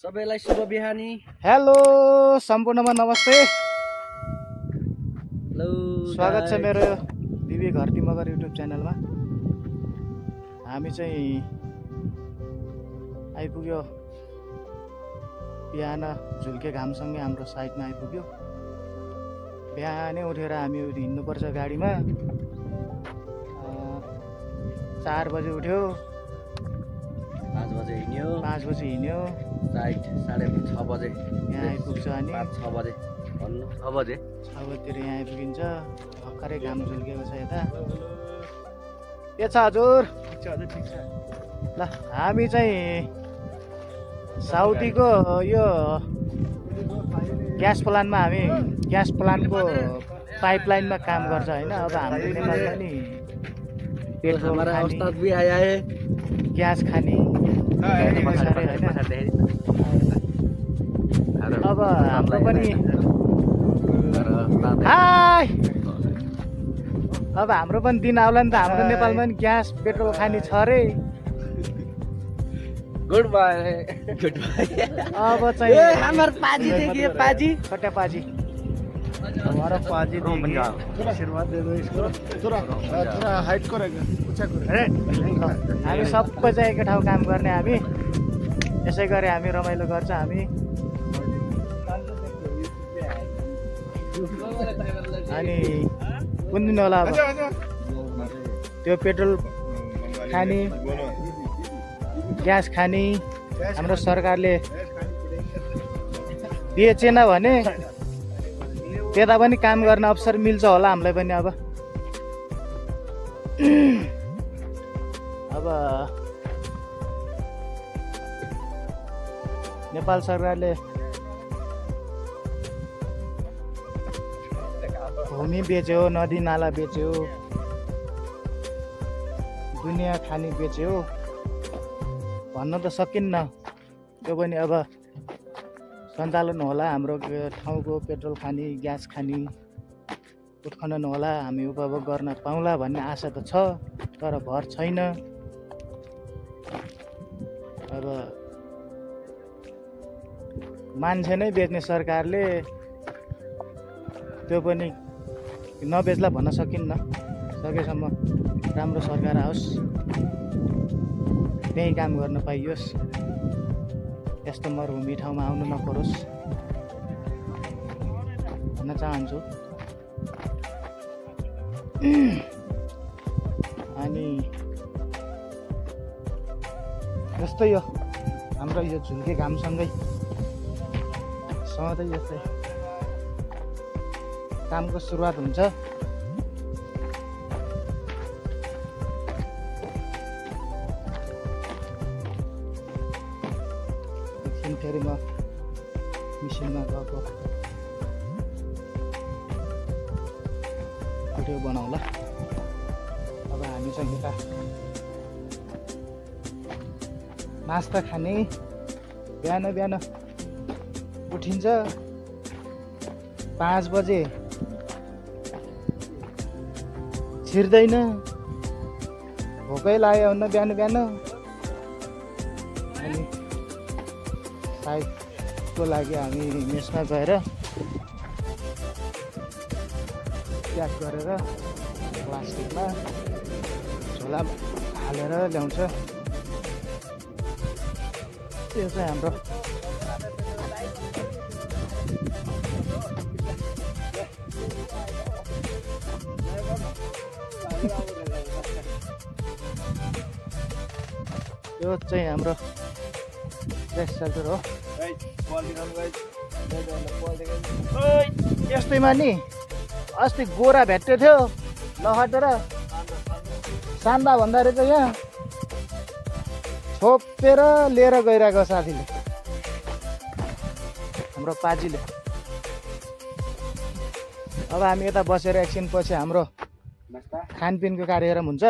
सबैलाई शुभ बिहानी। हेलो सम्पूर्णमा नमस्ते। हेलो स्वागत छ मेरो दिव्य घरती मगर युट्युब च्यानलमा। हामी चाहिँ आइपुग्यो बिहान झुल्के घामसँगै हाम्रो साइडमा आइपुग्यो। बिहानै उठेर हामी हिँड्नुपर्छ गाडीमा। 4 बजे उठ्यो, 5 बजे हिँड्यो, 5 बजे हिँड्यो, राइट 6:30 बजे यहाँ आइपुग्छ। अनि 5-6 बजे भन्नु 6 बजे 6 बजेतिर यहाँ आइपुगिन्छ। भर्खरै घाम झुल्केको छ यता। के छ हजुर? ठिक छ। ल हामी चाहिँ साउदीको यो ग्यास प्लान्टमा हामी ग्यास प्लान्टको पाइपलाइनमा काम गर्छ हैन। अब हाम्रो नेपालमा नि पेट्रोल हमारा खाने, उस्ताद भी आया है। ग्यास खाने अब हाम्रो पनि हाय अब हाम्रो पनि दिन आउला नि त। हाम्रो नेपालमा पनि ग्यास पेट्रोल खाने छ रे। Good bye good bye. अब चाहिँ हमार पाजी देखिए, पाजी छोटा पाजी, हमारा पाजी देंगे। आशीर्वाद दे दो इसको। थोड़ा हाइट करेगा, ऊंचा करेगा। हामी सबै चाहिँ एकै ठाउँ काम गर्ने। हामी यसै गरी हामी रमाइलो गर्छ। हामी अनि कुन दिन होला अब त्यो पेट्रोल खाने ग्यास खाने हाम्रो सरकारले दिएन भने त्यता पनि काम गर्ने अवसर मिल्छ होला हामीलाई पनि। अब नेपाल सरकारले भूमि बेच्यो, नदी नाला बेच्यो, दुनियाँ खानी बेच्यो भन्न त सकिन्न। त्यो पनि अब सञ्चालन होला। हाम्रो ठाउँको पेट्रोल खानी ग्यास खानी उत्खनन होला, हामी उपभोग गर्न पाउँला भन्ने आशा त छ, तर भर छैन। अब मान्छे नै बेच्ने सरकारले त्यो पनि नबेच्ला भन्न सकिन्न। सकेसम्म राम्रो सरकार आओस्, त्यही काम गर्न पाइयोस्, यस्तो मरुभूमि ठाउँमा आउनु नपरोस् भन्न चाहन्छु। अनि जस्तै यो हाम्रो यो झुल्के घामसँगै सधैँ यस्तै कामको सुरुवात हुन्छ। एकछिन फेरि म मिसिनमा गएको भिडियो बनाउँला। अब हामी चाहिँ यता नास्ता खाने। बिहान बिहान उठिन्छ 5 बजे, छिर्दैन, भोकै लाग्यो हुन्न बिहान बिहान। अनि साइडको लागि हामी मेसमा गएर प्याक गरेर प्लास्टिकमा झोला हालेर ल्याउँछ। त्यो चाहिँ हाम्रो यो चाहिँ हाम्रो फ्रेस सेल्टर हो। यस्तैमा नि अस्ति गोरा भेट्टे थियो नखटेर सान्दा भन्दा रहेछ। यहाँ छोपेर लिएर गइरहेको साथीले, हाम्रो पाजीले। अब हामी यता बसेर एकछिन पछि हाम्रो खानपिनको कार्यक्रम हुन्छ।